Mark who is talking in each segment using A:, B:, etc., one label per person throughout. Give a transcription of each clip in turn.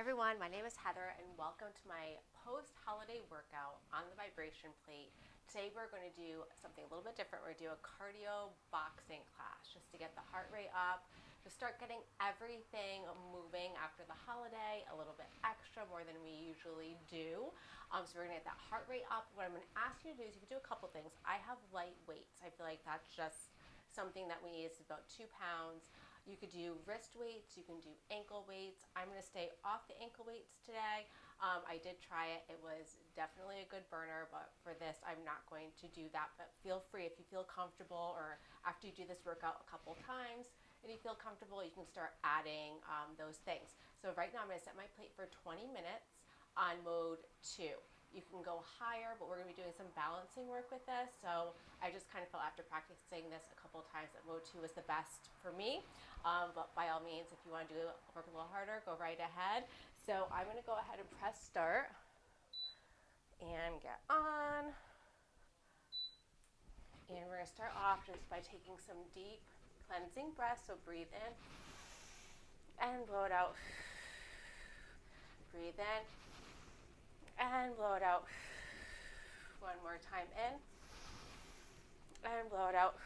A: Everyone, my name is Heather and welcome to my post-holiday workout on the vibration plate. Today we're going to do something a little bit different. We're going to do a cardio boxing class just to get the heart rate up, to start getting everything moving after the holiday, a little bit extra, more than we usually do. So we're going to get that heart rate up. What I'm going to ask you to do is you can do a couple things. I have light weights. I feel like that's just something that we need. It's about 2 pounds. You could do wrist weights, you can do ankle weights. I'm going to stay off the ankle weights today. I did try it. It was definitely a good burner, but for this, I'm not going to do that. But feel free, if you feel comfortable or after you do this workout a couple times and you feel comfortable, you can start adding those things. So right now, I'm going to set my plate for 20 minutes on mode 2. You can go higher, but we're going to be doing some balancing work with this. So I just kind of felt after practicing this a couple of times that mode 2 is the best for me. But by all means, if you want to work a little harder, go right ahead. So I'm going to go ahead and press start and get on. And we're going to start off just by taking some deep cleansing breaths. So breathe in and blow it out. Breathe in and blow it out. One more time in and blow it out.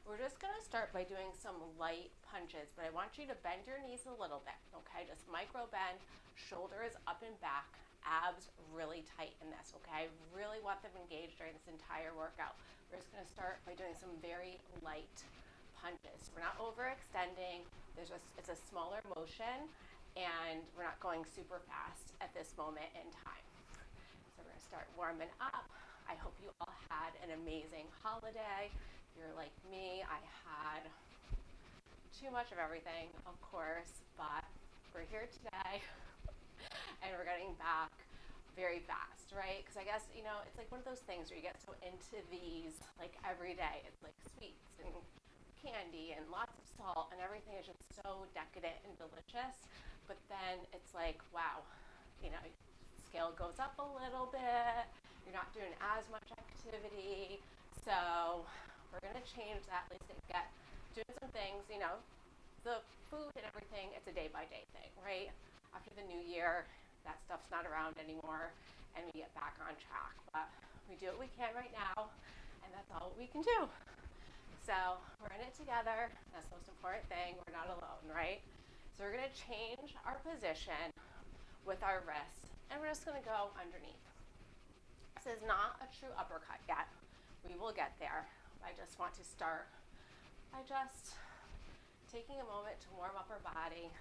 A: We're just going to start by doing some light punches, but I want you to bend your knees a little bit, okay? Just micro bend, shoulders up and back, abs really tight in this, okay? Really want them engaged during this entire workout. We're just going to start by doing some very light punches. We're not overextending. It's a smaller motion, and we're not going super fast at this moment in time. So we're going to start warming up. I hope you all had an amazing holiday. If you're like me, I had too much of everything, of course, but we're here today and we're getting back very fast, right? Because I guess, it's like one of those things where you get so into these like every day. It's like sweets and candy and lots of salt and everything is just so decadent and delicious. But then it's like, wow, scale goes up a little bit. You're not doing as much activity. So we're going to change that, at least get doing some things, the food and everything, it's a day-by-day thing, right? After the new year, that stuff's not around anymore, and we get back on track. But we do what we can right now, and that's all we can do. So we're in it together. That's the most important thing. We're not alone, right? So we're going to change our position with our wrists, and we're just going to go underneath. This is not a true uppercut yet. We will get there. I just want to start by just taking a moment to warm up our body,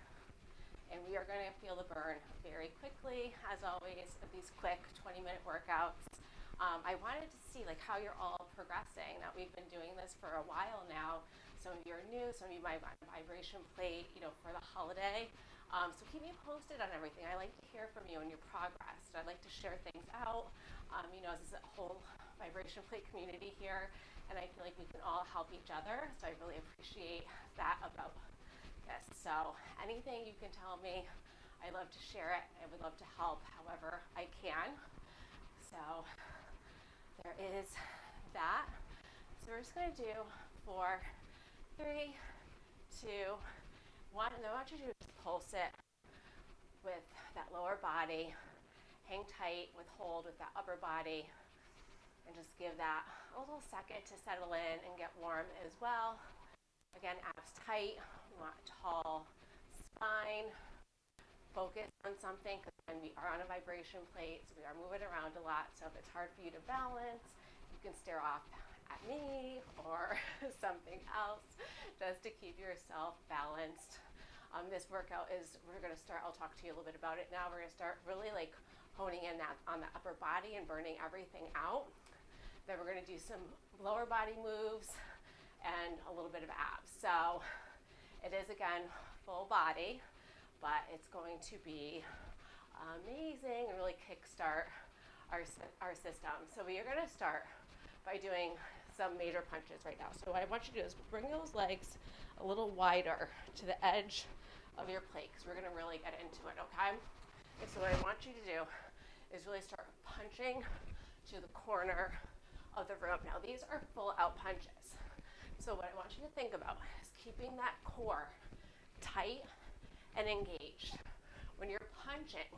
A: and we are going to feel the burn very quickly, as always, with these quick 20-minute workouts. I wanted to see how you're all progressing. Now, we've been doing this for a while now. Some of you are new, some of you might want a vibration plate, for the holiday. So keep me posted on everything. I like to hear from you and your progress. I'd like to share things out. This is a whole vibration plate community here, and I feel like we can all help each other. So I really appreciate that about this. So anything you can tell me, I love to share it. I would love to help however I can. So there is that. So we're just going to do 4, 3, 2, 1, and then I want you to just pulse it with that lower body. Hang tight with hold with that upper body, and just give that a little second to settle in and get warm as well. Again, abs tight. We want a tall spine. Focus on something, because when we are on a vibration plate, so we are moving around a lot. So if it's hard for you to balance, you can stare off at me or something else just to keep yourself balanced. This workout we're going to start, I'll talk to you a little bit about it now. We're going to start really honing in on the upper body and burning everything out. Then we're going to do some lower body moves and a little bit of abs. So it is, again, full body, but it's going to be amazing and really kickstart our system. So we are going to start by doing some major punches right now. So what I want you to do is bring those legs a little wider to the edge of your plate, because we're going to really get into it, okay? And so what I want you to do is really start punching to the corner of the room. Now, these are full out punches. So what I want you to think about is keeping that core tight and engaged. punching,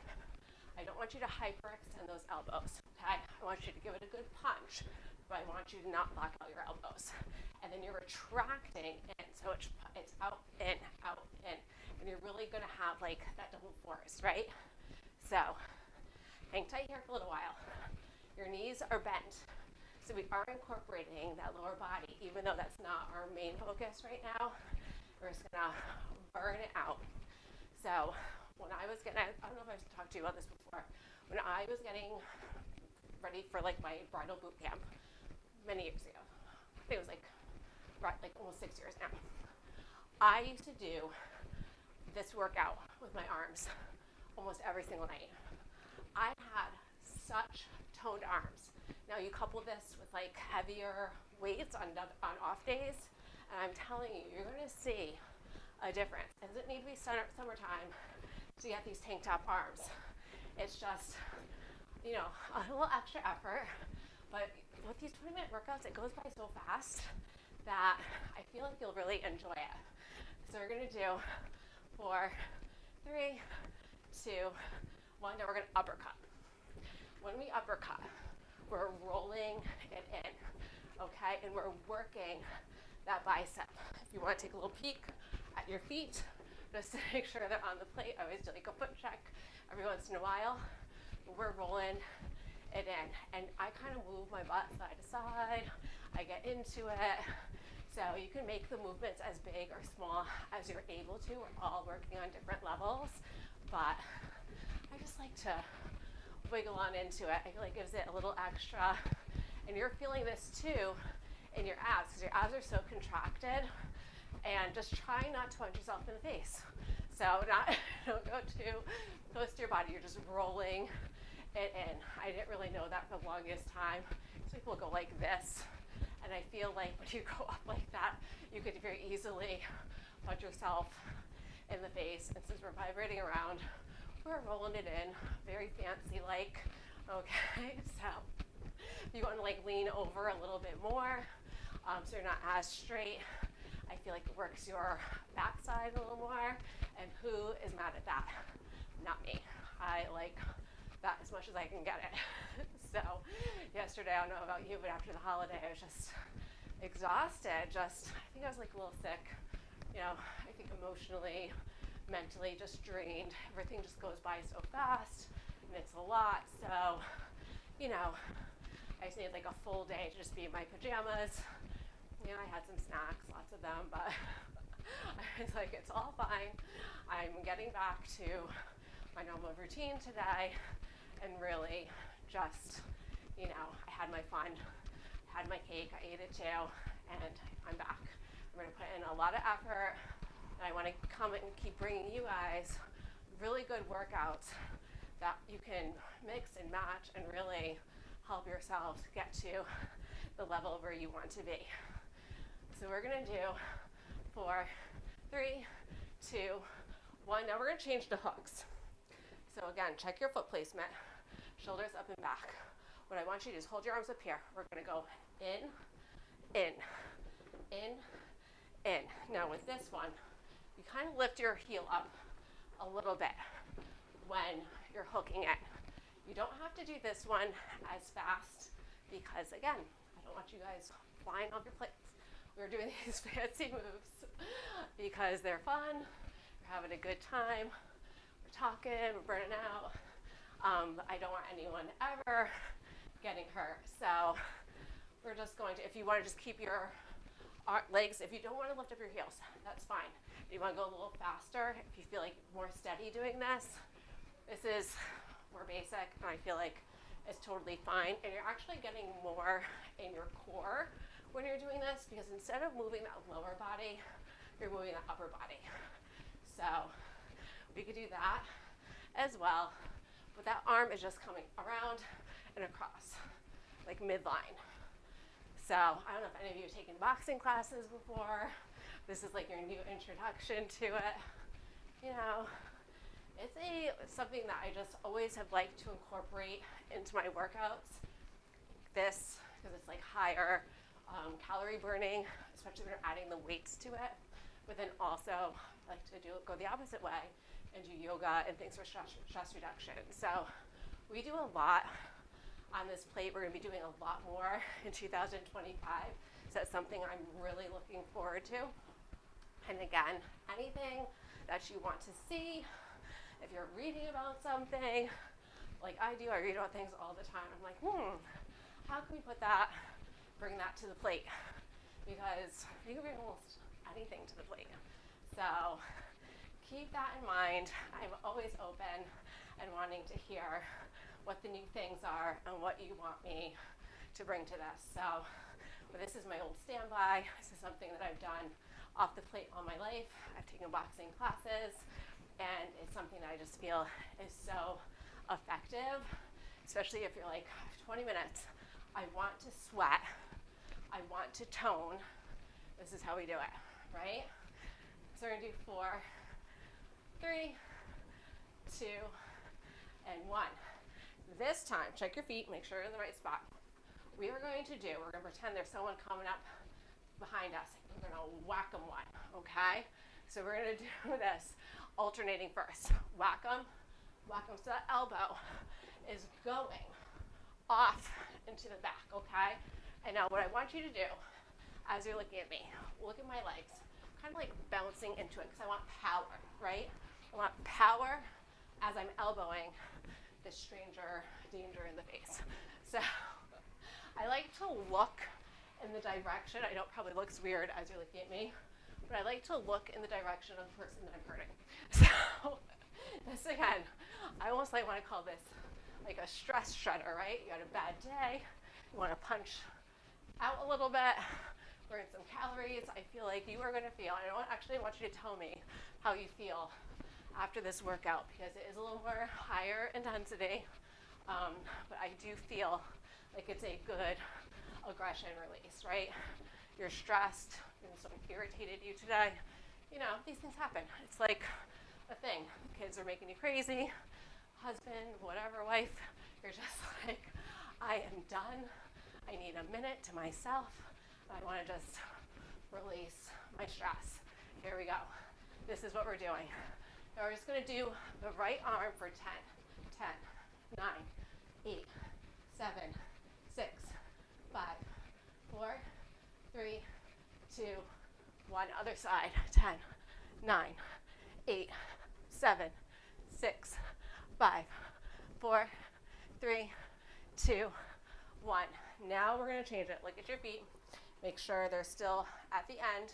A: I don't want you to hyperextend those elbows, okay? I want you to give it a good punch, but I want you to not lock out your elbows. And then you're retracting in, so it's out, in, and you're really gonna have like that double force, right? So, hang tight here for a little while. Your knees are bent, so we are incorporating that lower body, even though that's not our main focus right now. We're just gonna burn it out. So, when I was getting, I don't know if I've talked to you about this before, when I was getting ready for like my bridal boot camp many years ago, I think it was like almost 6 years now, I used to do this workout with my arms almost every single night. I had such toned arms. Now you couple this with like heavier weights on off days, and I'm telling you, you're gonna see a difference. It doesn't need to be summertime to get these tank top arms. It's just, you know, a little extra effort, but with these 20-minute workouts, it goes by so fast that I feel like you'll really enjoy it. So we're gonna do 4, 3, 2, 1, now we're gonna uppercut. When we uppercut, we're rolling it in, okay? And we're working that bicep. If you wanna take a little peek at your feet, just to make sure they're on the plate, I always do like a foot check every once in a while. We're rolling it in, and I kind of move my butt side to side. I get into it. So you can make the movements as big or small as you're able to. We're all working on different levels, but I just like to wiggle on into it. I feel like it gives it a little extra, and you're feeling this too in your abs, because your abs are so contracted. And just try not to punch yourself in the face. So don't go too close to your body. You're just rolling it in. I didn't really know that for the longest time. Some people go like this, and I feel like when you go up like that, you could very easily punch yourself in the face. And since we're vibrating around, we're rolling it in, very fancy like. Okay, so if you want to like lean over a little bit more, so you're not as straight. I feel like it works your backside a little more, and who is mad at that? Not me. I like that as much as I can get it. So yesterday, I don't know about you, but after the holiday, I was just exhausted. I think I was like a little sick, you know, I think emotionally, mentally just drained. Everything just goes by so fast, and it's a lot. So, you know, I just needed like a full day to just be in my pajamas. You know, I had some snacks, lots of them, but I was like, it's all fine. I'm getting back to my normal routine today, and really just, you know, I had my fun, had my cake, I ate it too, and I'm back. I'm gonna put in a lot of effort, and I wanna come and keep bringing you guys really good workouts that you can mix and match and really help yourselves get to the level where you want to be. So we're gonna do 4, 3, 2, 1. Now we're gonna change to hooks. So again, check your foot placement, shoulders up and back. What I want you to do is hold your arms up here. We're gonna go in, in, in, in. Now with this one, you kind of lift your heel up a little bit when you're hooking it. You don't have to do this one as fast because again, I don't want you guys flying off your plates. We're doing these fancy moves because they're fun, we're having a good time, we're talking, we're burning out. I don't want anyone ever getting hurt. So we're just going to, if you want to just keep your legs, if you don't want to lift up your heels, that's fine. If you want to go a little faster, if you feel like more steady doing this, this is more basic, and I feel like it's totally fine. And you're actually getting more in your core when you're doing this, because instead of moving that lower body, you're moving that upper body. So we could do that as well, but that arm is just coming around and across, like midline. So I don't know if any of you have taken boxing classes before. This is like your new introduction to it. You know, it's something that I just always have liked to incorporate into my workouts. This, because it's like higher calorie burning, especially when you're adding the weights to it. But then also I like to go the opposite way. and do yoga and things for stress reduction. So we do a lot on this plate. We're going to be doing a lot more in 2025. So that's something I'm really looking forward to. And again, anything that you want to see, if you're reading about something, like I do, I read about things all the time. I'm like, how can we put that, bring that to the plate? Because you can bring almost anything to the plate. So keep that in mind. I'm always open and wanting to hear what the new things are and what you want me to bring to this. So this is my old standby. This is something that I've done off the plate all my life. I've taken boxing classes, and it's something that I just feel is so effective, especially if you're like 20 minutes. I want to sweat. I want to tone. This is how we do it, right? So we're going to do 4, 3, 2, and 1. This time, check your feet, make sure you're in the right spot. We're going to pretend there's someone coming up behind us. We're going to whack them one, okay? So we're going to do this alternating first. Whack them so that elbow is going off into the back, okay? And now what I want you to do, as you're looking at me, look at my legs, kind of like bouncing into it, because I want power, right? I want power as I'm elbowing this stranger danger in the face. So I like to look in the direction. I know it probably looks weird as you're looking at me, but I like to look in the direction of the person that I'm hurting. So this again, I almost like want to call this like a stress shredder, right? You had a bad day, you want to punch out a little bit, burn some calories. I feel like you are going to feel, I don't actually want you to tell me how you feel after this workout, because it is a little more higher intensity, but I do feel like it's a good aggression release, right? You're stressed, someone irritated you today. You know, these things happen. It's like a thing. Kids are making you crazy, husband, whatever, wife. You're just like, I am done. I need a minute to myself. I want to just release my stress. Here we go. This is what we're doing. Now we're just going to do the right arm for 10, 9, 8, 7, 6, 5, 4, 3, 2, 1. Other side. 10, 9, 8, 7, 6, 5, 4, 3, 2, 1. Now we're going to change it. Look at your feet. Make sure they're still at the end.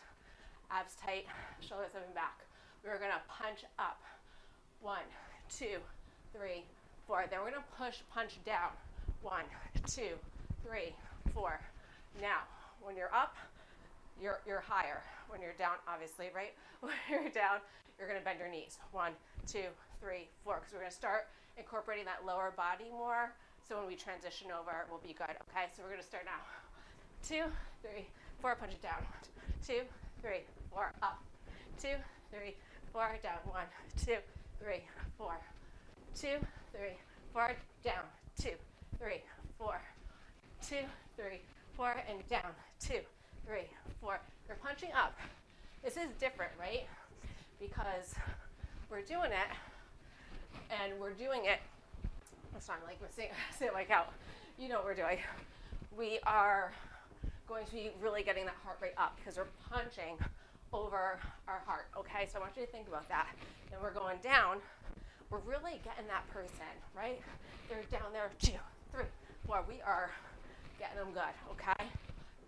A: Abs tight, shoulders up and back. We're going to punch up. 1, 2, 3, 4. Then we're going to punch down. 1, 2, 3, 4. Now, when you're up, you're higher. When you're down, obviously, right? When you're down, you're going to bend your knees. 1, 2, 3, 4. Because we're going to start incorporating that lower body more. So when we transition over, we'll be good. Okay, so we're going to start now. 2, 3, 4. Punch it down. 2, 3, 4. Up. 2, 3, 4. Down. 1, 2, 3, 4. 2, 3, 4. Down. 2, 3, 4. 2, 3, 4. And down. 2, 3, 4. You're punching up. This is different, right? Because we're doing it, and we're doing it. It's not like we're saying it like out. You know what we're doing. We are going to be really getting that heart rate up because we're punching over our heart. Okay, so I want you to think about that. And we're going down. We're really getting that person, right? They're down there. 2, 3, 4. We are getting them good. Okay.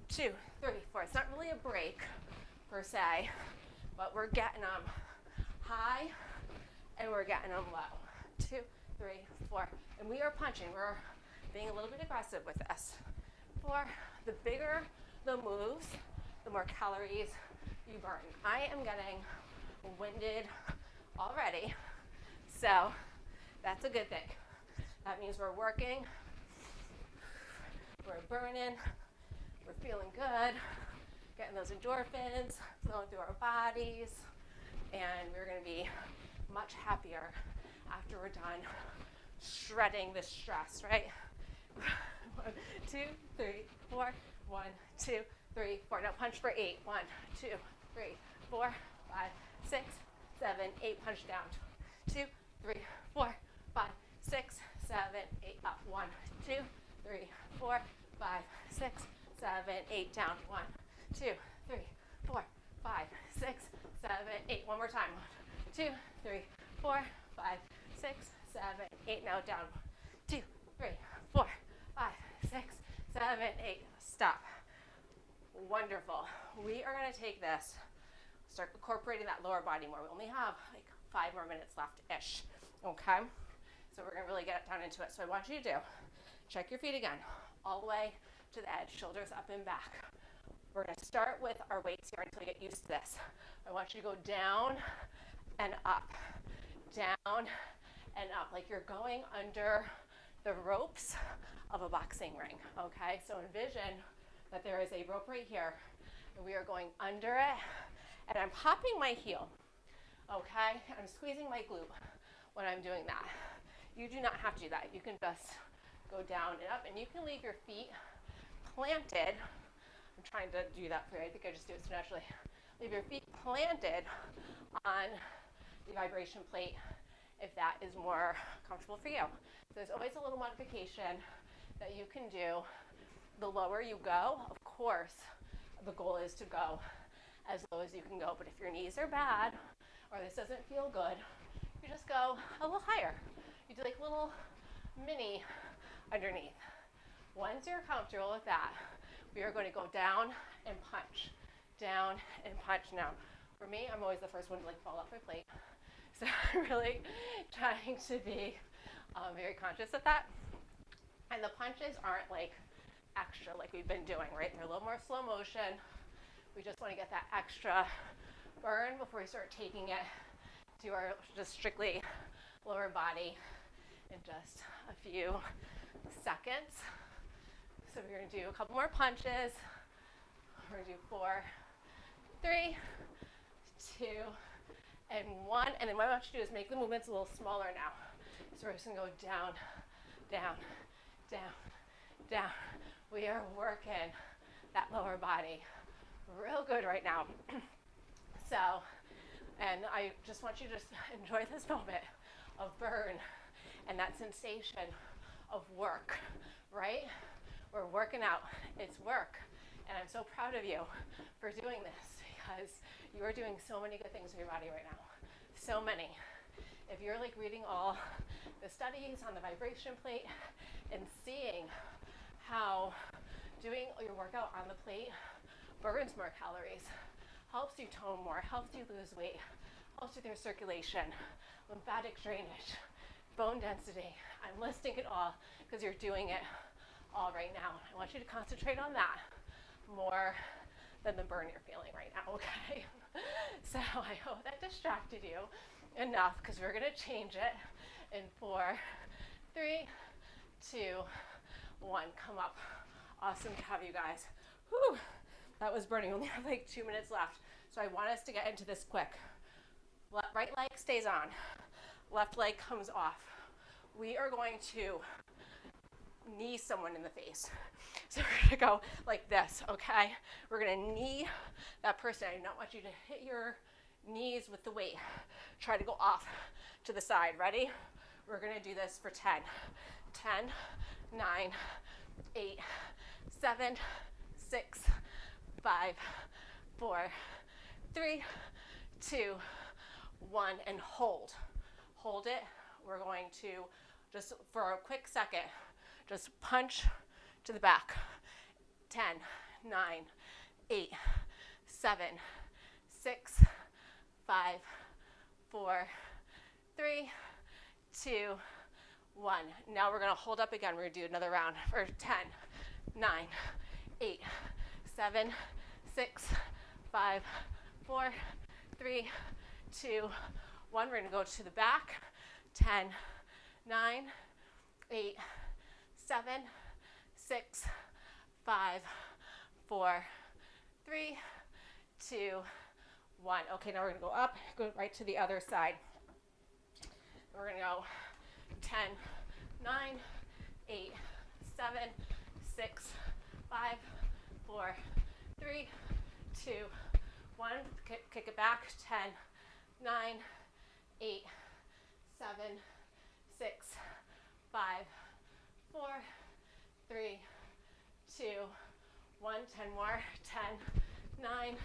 A: 2, 3, 4. It's not really a break per se, but we're getting them high and we're getting them low. 2, 3, 4. And we are punching. We're being a little bit aggressive with this. 4. The bigger the moves, the more calories you burn. I am getting winded already, so that's a good thing. That means we're working, we're burning, we're feeling good, getting those endorphins flowing through our bodies, and we're going to be much happier after we're done shredding this stress, right? 1, 2, 3, 4. 1, 2, 3, 4. Now punch for 8. 1, 2, 3, 4, 5, 6, 7, 8. Punch down. 2, 3, 4, 5, 6, 7, 8, up. 1, 2, 3, 4, 5, 6, 7, 8, down. 1, 2, 3, 4, 5, 6, 7, 8. One more time. 1, 2, 3, 4, 5, 6, 7, 8. Now down. 2, 3, 4, 5, 6, 7, 8. Stop. Wonderful. We are going to take this, start incorporating that lower body more. We only have like 5 more minutes left-ish. Okay? So we're going to really get down into it. So I want you to do, check your feet again, all the way to the edge, shoulders up and back. We're going to start with our weights here until you get used to this. I want you to go down and up, down and up, like you're going under the ropes of a boxing ring, okay? So envision that there is a rope right here, and we are going under it, and I'm popping my heel, okay? I'm squeezing my glute when I'm doing that. You do not have to do that. You can just go down and up, and you can leave your feet planted. I'm trying to do that for you. I think I just do it so naturally. Leave your feet planted on the vibration plate if that is more comfortable for you. So there's always a little modification that you can do. The lower you go, of course, the goal is to go as low as you can go. But if your knees are bad or this doesn't feel good, you just go a little higher. You do like little mini underneath. Once you're comfortable with that, we are going to go down and punch. Down and punch. Now, for me, I'm always the first one to like fall off my plate. So I'm really trying to be very conscious of that. And the punches aren't like extra like we've been doing, right? They're a little more slow motion. We just want to get that extra burn before we start taking it to our just strictly lower body in just a few seconds. So we're going to do a couple more punches. We're going to do 4, 3, 2, and 1. And then what I want you to do is make the movements a little smaller now. So we're just going to go down, down, down, down. We are working that lower body real good right now. So, and I just want you to just enjoy this moment of burn and that sensation of work, right? We're working out. It's work. And I'm so proud of you for doing this because you are doing so many good things for your body right now. So many. If you're like reading all the studies on the vibration plate and seeing how doing your workout on the plate burns more calories, helps you tone more, helps you lose weight, helps with your circulation, lymphatic drainage, bone density. I'm listing it all because you're doing it all right now. I want you to concentrate on that more than the burn you're feeling right now, okay? So I hope that distracted you enough because we're going to change it in 4, 3, 2, 1. Come up. Awesome to have you guys. Whew, that was burning. We only have like 2 minutes left. So I want us to get into this quick. Right leg stays on. Left leg comes off. We are going to knee someone in the face. So we're gonna go like this, okay? We're gonna knee that person. I do not want you to hit your knees with the weight. Try to go off to the side. Ready? We're gonna do this for 10. 10, 9, 8, 7, 6, 5, 4, 3, 2, 1, and hold. Hold it. We're going to just for a quick second, just punch to the back. 10, 9, 8, 7, 6, 5, 4, 3, 2, 1. Now we're going to hold up again. We're going to do another round for 10, 9, 8, 7, 6, 5, 4, 3, 2, 1. We're going to go to the back. 10, 9, 8, 7, 6, 5, 4, 3, 2, 1. Okay, now we're going to go up, go right to the other side. We're going to go 10, 9, 8, 7, 6, 5, 4, 3, 2, 1. Kick it back. 10, 9, 8, 6, 5, 4, 3, 2, 1. 10 more. 10, 9,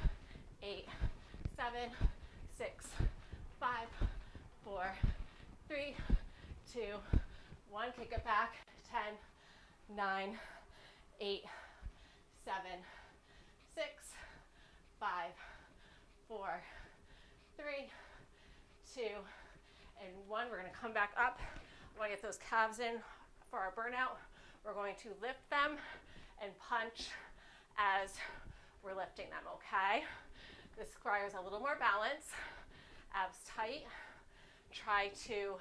A: 8, 7, 6, 5, 4, 3, 2, 1. Kick it back. 10, 9, 8, 7, 6, 5, 4, 3, 2, and 1. We're going to come back up. I want to get those calves in for our burnout. We're going to lift them and punch as we're lifting them, okay? This requires a little more balance. Abs tight. Try to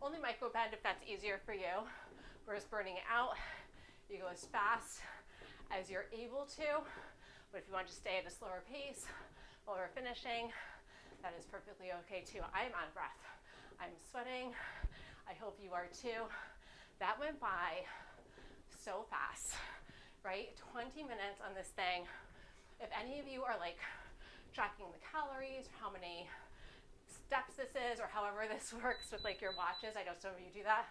A: only micro bend if that's easier for you. We're just burning it out. You go as fast as you're able to, but if you want to stay at a slower pace while we're finishing, that is perfectly okay too. I am on breath. I'm sweating. I hope you are too. That went by so fast, right? 20 minutes on this thing. If any of you are like tracking the calories, how many steps this is, or however this works with like your watches, I know some of you do that,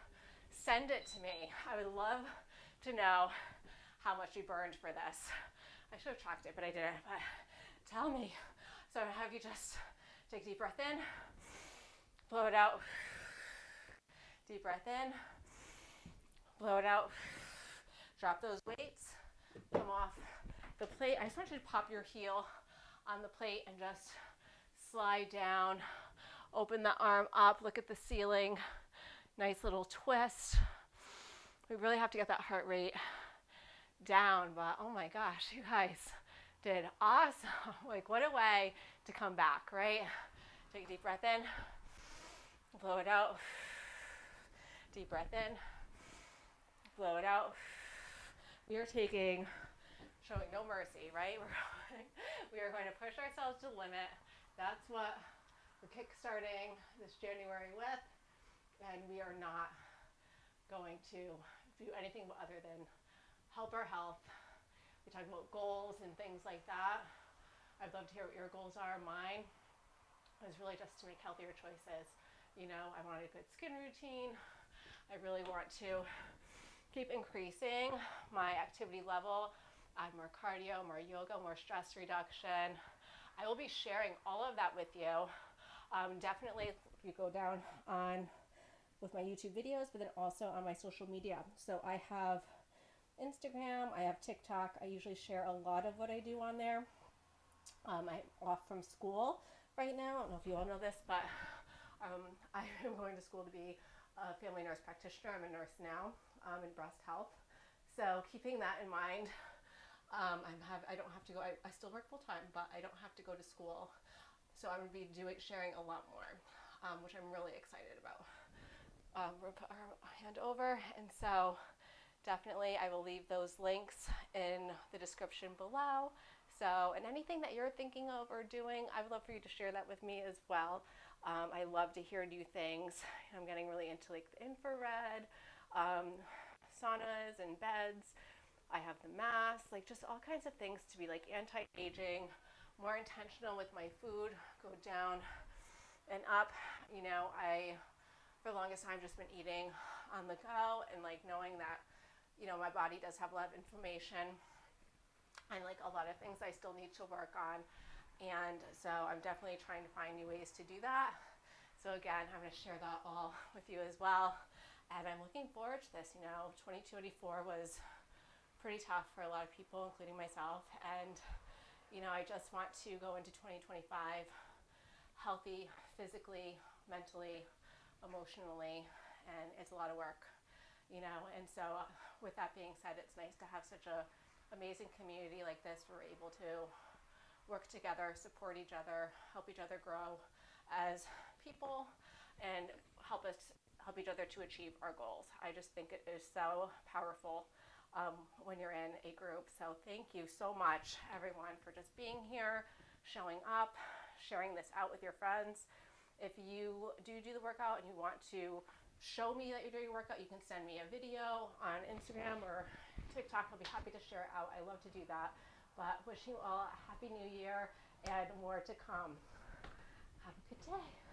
A: send it to me. I would love to know how much you burned for this. I should have tracked it, but I didn't. But tell me. So I'm gonna have you just take a deep breath in, blow it out. Deep breath in, blow it out. Drop those weights, come off the plate. I just want you to pop your heel on the plate and just slide down. Open the arm up, look at the ceiling. Nice little twist. We really have to get that heart rate down, but oh my gosh, you guys did awesome. Like, what a way to come back, right? Take a deep breath in, blow it out. Deep breath in, blow it out. We are showing no mercy, right? We are going to push ourselves to the limit. That's what we're kickstarting this January with, and we are not going to do anything other than help our health. We talk about goals and things like that. I'd love to hear what your goals are. Mine is really just to make healthier choices. You know, I want a good skin routine. I really want to keep increasing my activity level, add more cardio, more yoga, more stress reduction. I will be sharing all of that with you. Definitely, if you go down on with my YouTube videos, but then also on my social media. So I have Instagram, I have TikTok. I usually share a lot of what I do on there. I'm off from school right now. I don't know if you all know this, but I am going to school to be a family nurse practitioner. I'm a nurse now in breast health. So keeping that in mind, I don't have to go, I still work full time, but I don't have to go to school. So I'm going to be sharing a lot more, which I'm really excited about. We'll put our hand over, and so definitely I will leave those links in the description below. So, and anything that you're thinking of or doing, I would love for you to share that with me as well. I love to hear new things. I'm getting really into like the infrared, saunas and beds. I have the mask, like just all kinds of things to be like anti-aging, more intentional with my food, go down and up. You know, for the longest time just been eating on the go and like knowing that, you know, my body does have a lot of inflammation and like a lot of things I still need to work on. And so I'm definitely trying to find new ways to do that. So again, I'm going to share that all with you as well. And I'm looking forward to this. You know, 2024 was pretty tough for a lot of people, including myself. And, you know, I just want to go into 2025 healthy physically, mentally, emotionally, and it's a lot of work, you know. And so with that being said, it's nice to have such a amazing community like this. We're able to work together, support each other, help each other grow as people, and help each other to achieve our goals. I just think it is so powerful when you're in a group. So thank you so much, everyone, for just being here, showing up, sharing this out with your friends. If you do the workout and you want to show me that you're doing a workout, you can send me a video on Instagram or TikTok. I'll be happy to share it out. I love to do that. But wishing you all a happy new year and more to come. Have a good day.